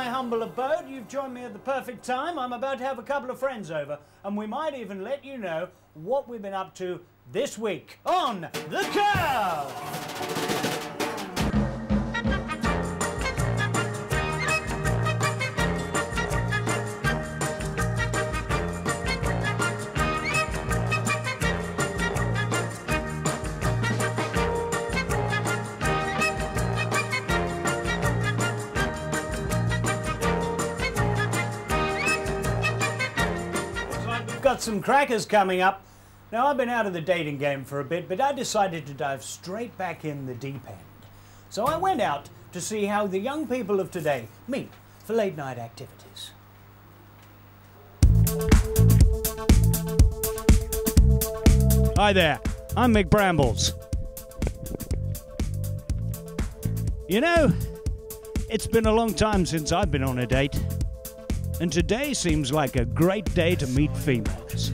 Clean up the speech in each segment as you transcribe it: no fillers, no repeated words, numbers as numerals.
my humble abode. You've joined me at the perfect time. I'm about to have a couple of friends over, and we might even let you know what we've been up to this week on The Curve. Got some crackers coming up. Now, I've been out of the dating game for a bit, but I decided to dive straight back in the deep end. So I went out to see how the young people of today meet for late night activities. Hi there, I'm Mick Brambles. You know, it's been a long time since I've been on a date. And today seems like a great day to meet females.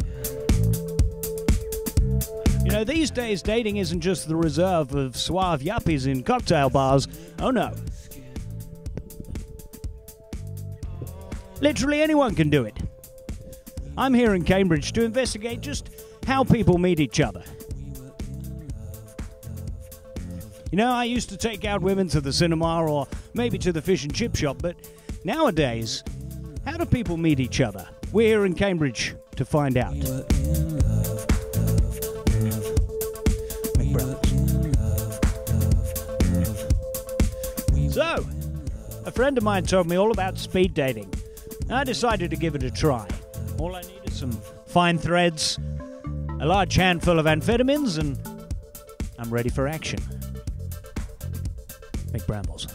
You know, these days dating isn't just the reserve of suave yuppies in cocktail bars. Oh no. Literally anyone can do it. I'm here in Cambridge to investigate just how people meet each other. You know, I used to take out women to the cinema or maybe to the fish and chip shop, but nowadays, how do people meet each other? We're here in Cambridge to find out. So, a friend of mine told me all about speed dating. I decided to give it a try. All I need is some fine threads, a large handful of amphetamines, and I'm ready for action. Mick Brambles.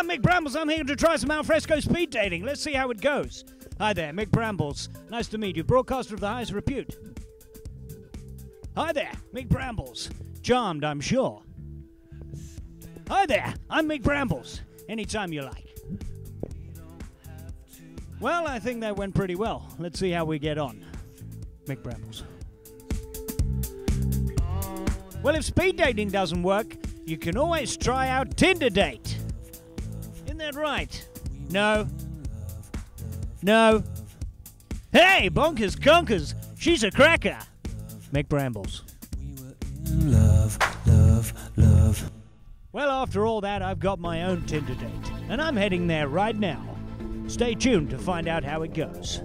Mick Brambles, I'm here to try some alfresco speed dating. Let's see how it goes. Hi there, Mick Brambles. Nice to meet you, broadcaster of the highest repute. Hi there, Mick Brambles. Charmed, I'm sure. Hi there, I'm Mick Brambles. Anytime you like. Well, I think that went pretty well. Let's see how we get on. Mick Brambles. Well, if speed dating doesn't work, you can always try out Tinder Date. That right? No. No. Hey, bonkers conkers, she's a cracker. Mick Brambles. Love, love, love. Well, after all that, I've got my own Tinder Date, and I'm heading there right now. Stay tuned to find out how it goes.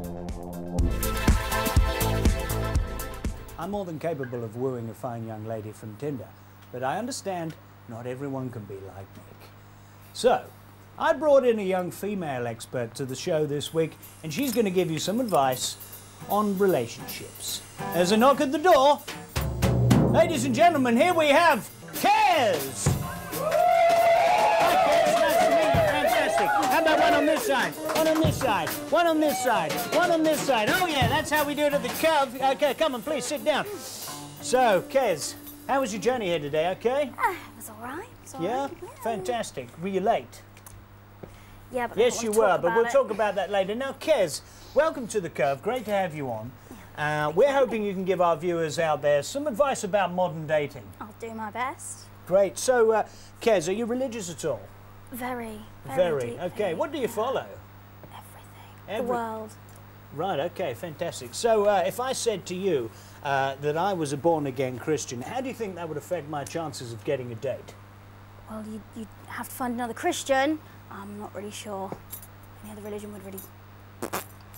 I'm more than capable of wooing a fine young lady from Tinder, but I understand not everyone can be like Mick. So, I brought in a young female expert to the show this week, and she's going to give you some advice on relationships. There's a knock at the door. Ladies and gentlemen, here we have Kez! Hi, Kez. Nice to meet you. Fantastic. How about one on this side? One on this side. One on this side. One on this side. Oh, yeah, that's how we do it at the Curve. Okay, come on, please, sit down. So, Kez, how was your journey here today, okay? It was all right. Yeah? Fantastic. Were you late? Yeah, but yes, you were, but we'll talk about that later. Now, Kez, welcome to The Curve. Great to have you on. We're hoping you can give our viewers out there some advice about modern dating. I'll do my best. Great. So, Kez, are you religious at all? Very. Very. Okay. What do you follow? Everything. The world. Right. Okay. Fantastic. So, if I said to you that I was a born-again Christian, how do you think that would affect my chances of getting a date? Well, you'd have to find another Christian. I'm not really sure any other religion would really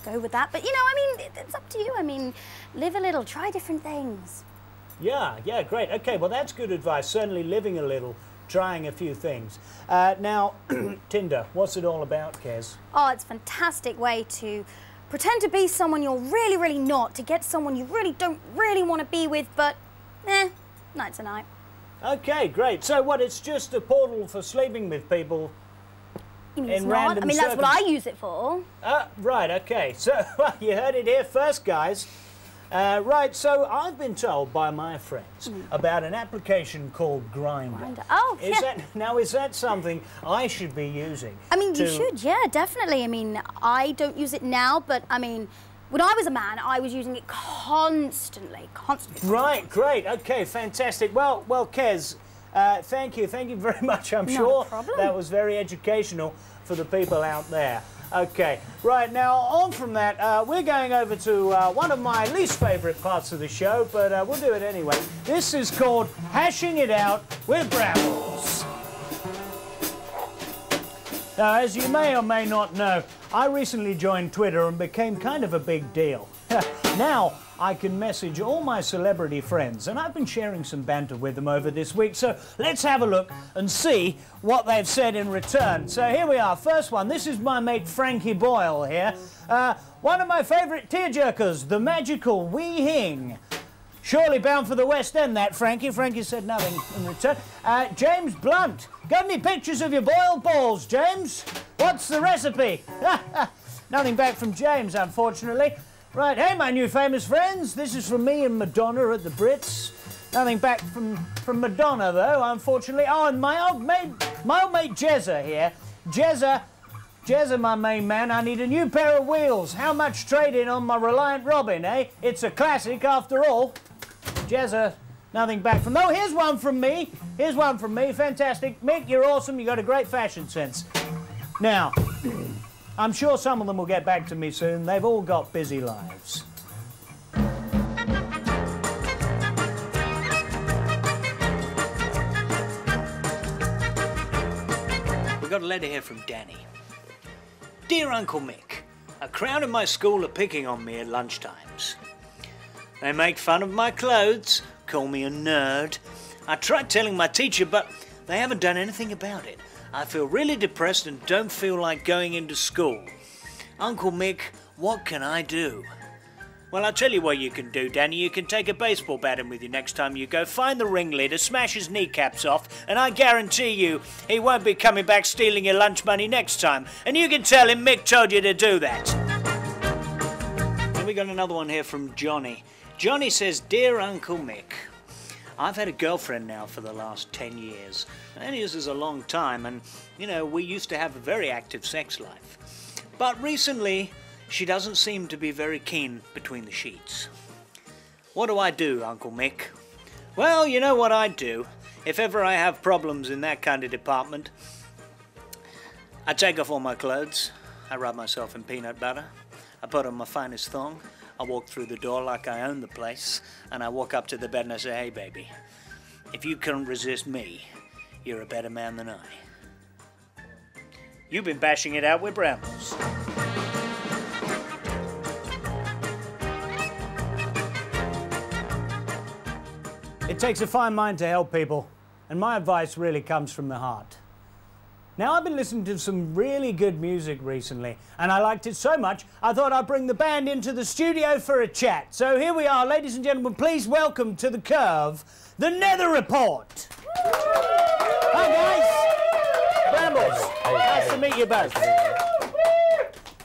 go with that. But, you know, I mean, it's up to you. I mean, live a little, try different things. Yeah, great. Okay, well, that's good advice. Certainly living a little, trying a few things. Now, Tinder, what's it all about, Kez? Oh, it's a fantastic way to pretend to be someone you're really, really not, to get someone you really don't really want to be with, but, night's a night. Okay, great. So what, it's just a portal for sleeping with people? You mean it's not? I mean, that's what I use it for. Right, okay. So, well, you heard it here first, guys. Right, so I've been told by my friends about an application called Grindr. Oh, yeah. Is that something I should be using? I mean, you should, yeah, definitely. I mean, I don't use it now, but, I mean, when I was a man, I was using it constantly. Right, great. Okay, fantastic. Well, Kez, Thank you very much. I'm Not a sure problem. that was very educational for the people out there. Okay, right, now on from that, we're going over to one of my least favourite parts of the show, but we'll do it anyway. This is called Hashing It Out with Brambles. Now, as you may or may not know, I recently joined Twitter and became kind of a big deal. Now, I can message all my celebrity friends, and I've been sharing some banter with them over this week, so let's have a look and see what they've said in return. So here we are, first one. This is my mate Frankie Boyle here. One of my favourite tearjerkers, the magical Wee Hing. Surely bound for the West End, that, Frankie. Frankie said nothing in return. James Blunt. Got any pictures of your boiled balls, James? What's the recipe? Nothing back from James, unfortunately. Right, hey, my new famous friends. This is from me and Madonna at the Brits. Nothing back from Madonna, though, unfortunately. Oh, and my old mate Jezza here. Jezza, my main man, I need a new pair of wheels. How much trade-in on my Reliant Robin, eh? It's a classic, after all. Jezza, nothing back from... Oh, here's one from me. Here's one from me. Fantastic. Mick, you're awesome. You got a great fashion sense. Now, I'm sure some of them will get back to me soon. They've all got busy lives. We've got a letter here from Danny. Dear Uncle Mick, a crowd in my school are picking on me at lunchtimes. They make fun of my clothes, call me a nerd. I tried telling my teacher, but they haven't done anything about it. I feel really depressed and don't feel like going into school. Uncle Mick, what can I do? Well, I'll tell you what you can do, Danny. You can take a baseball bat in with you next time you go, find the ringleader, smash his kneecaps off, and I guarantee you he won't be coming back stealing your lunch money next time. And you can tell him Mick told you to do that. And we got another one here from Johnny. Johnny says, Dear Uncle Mick, I've had a girlfriend now for the last 10 years. 10 years is a long time, and, you know, we used to have a very active sex life. But recently, she doesn't seem to be very keen between the sheets. What do I do, Uncle Mick? Well, you know what I do. If ever I have problems in that kind of department, I take off all my clothes, I rub myself in peanut butter, I put on my finest thong, I walk through the door like I own the place, and I walk up to the bed and I say, hey baby, if you can't resist me, you're a better man than I. You've been bashing it out with Brambles. It takes a fine mind to help people, and my advice really comes from the heart. Now, I've been listening to some really good music recently, and I liked it so much, I thought I'd bring the band into the studio for a chat. So here we are, ladies and gentlemen, please welcome to the Curve, the Nether Report. Hi, guys. Brambles. Nice to meet you both.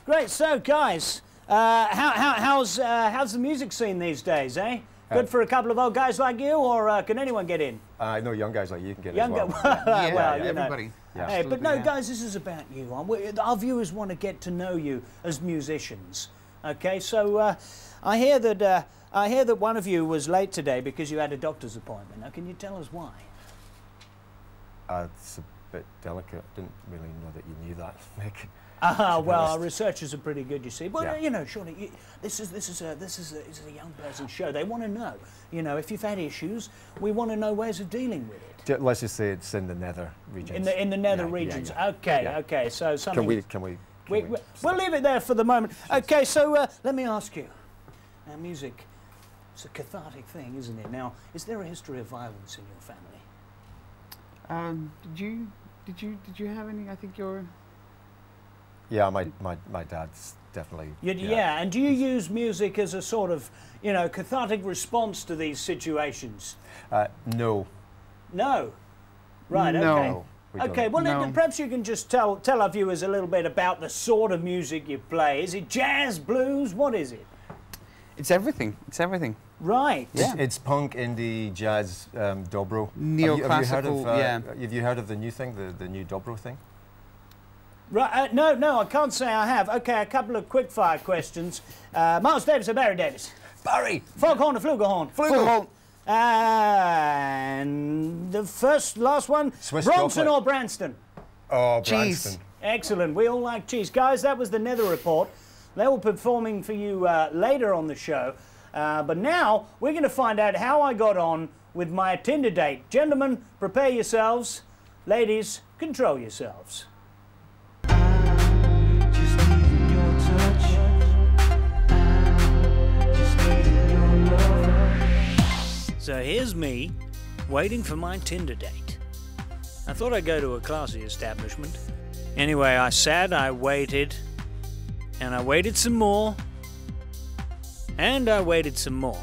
Great. So, guys, how's the music scene these days, eh? Good for a couple of old guys like you, or can anyone get in? No, young guys like you can get in Young as well. well, you know. Everybody. Yeah. Hey, but no, guys, this is about you. Our viewers want to get to know you as musicians. Okay, so I hear that one of you was late today because you had a doctor's appointment. Now, can you tell us why? It's a bit delicate. Didn't really know that you knew that, Mick. Well, our researchers are pretty good, you see. Well, Yeah. you know, surely this is a young person's show. They want to know. You know, if you've had issues, we want to know ways of dealing with it. Let's just say it's in the nether regions. In the nether Yeah, regions. yeah. Okay, Yeah. okay. So something. Can we We'll leave it there for the moment. Okay, so let me ask you. Now, music, it's a cathartic thing, isn't it? Now, is there a history of violence in your family? Did you have any? I think you're. Yeah, my dad's definitely. Yeah, and do you use music as a sort of, you know, cathartic response to these situations? No. No. Right. No. Okay. No, we Okay. don't. Well, No. perhaps you can just tell our viewers a little bit about the sort of music you play. Is it jazz, blues? What is it? It's everything. It's everything. Right. Yeah. It's punk, indie, jazz, dobro. Neoclassical, yeah. Have you heard of the new thing, the new dobro thing? Right. No, I can't say I have. Okay, a couple of quick-fire questions. Miles Davis or Barry Davis? Barry! Foghorn or Flugelhorn? Flugelhorn. And the last one, Swiss Bronson chocolate. or Branston? Oh, Cheese. Branston. Excellent. We all like cheese. Guys, that was the Nether Report. They were performing for you later on the show. But now we're going to find out how I got on with my Tinder date. Gentlemen, prepare yourselves. Ladies, control yourselves. So here's me, waiting for my Tinder date. I thought I'd go to a classy establishment. Anyway, I sat, I waited, and I waited some more, and I waited some more.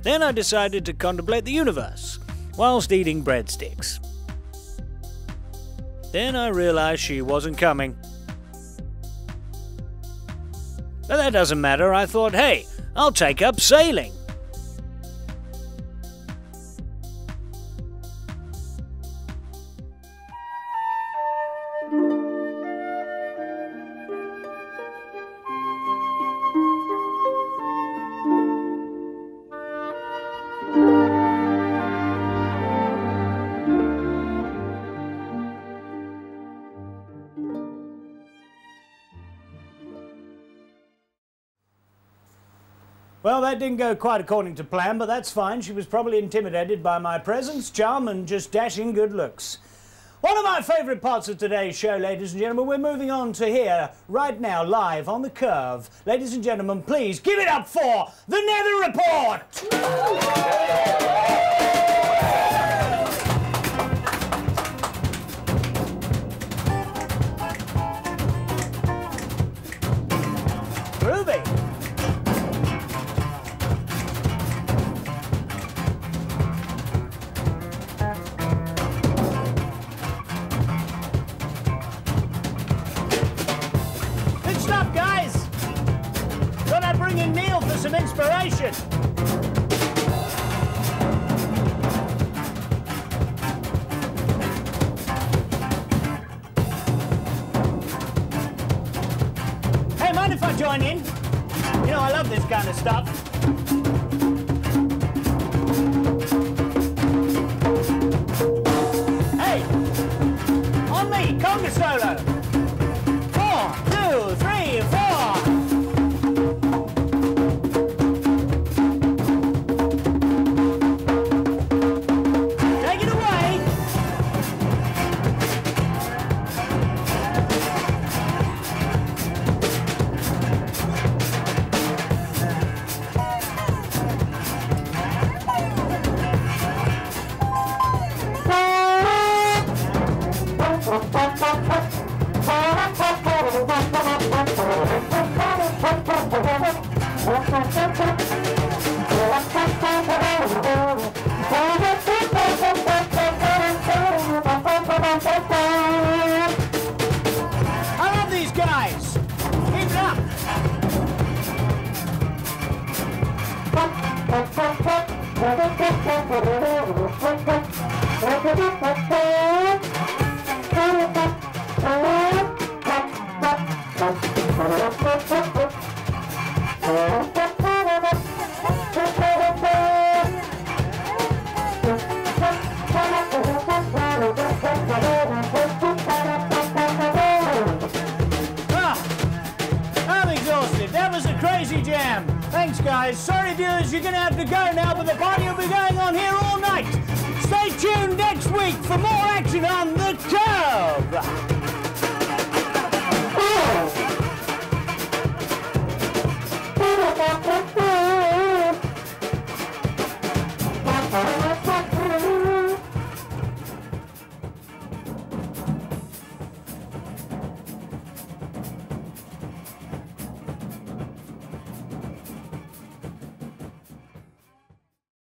Then I decided to contemplate the universe, whilst eating breadsticks. Then I realized she wasn't coming. But that doesn't matter. I thought, hey, I'll take up sailing. Well, that didn't go quite according to plan, but that's fine. She was probably intimidated by my presence, charm, and just dashing good looks. One of my favourite parts of today's show, ladies and gentlemen, we're moving on to here, right now, live on the curve. Ladies and gentlemen, please give it up for the Nether Report! Groovy! Neil for some inspiration. Hey, mind if I join in? You know, I love this kind of stuff. Hey, on me, conga solo. 1, 2, 3, 4. I love these guys. Keep it up. I'm exhausted. That was a crazy jam. Thanks, guys. Sorry, viewers, you're going to have to go now, but the party will be going on here all night. Stay tuned next week for more action on The Curve.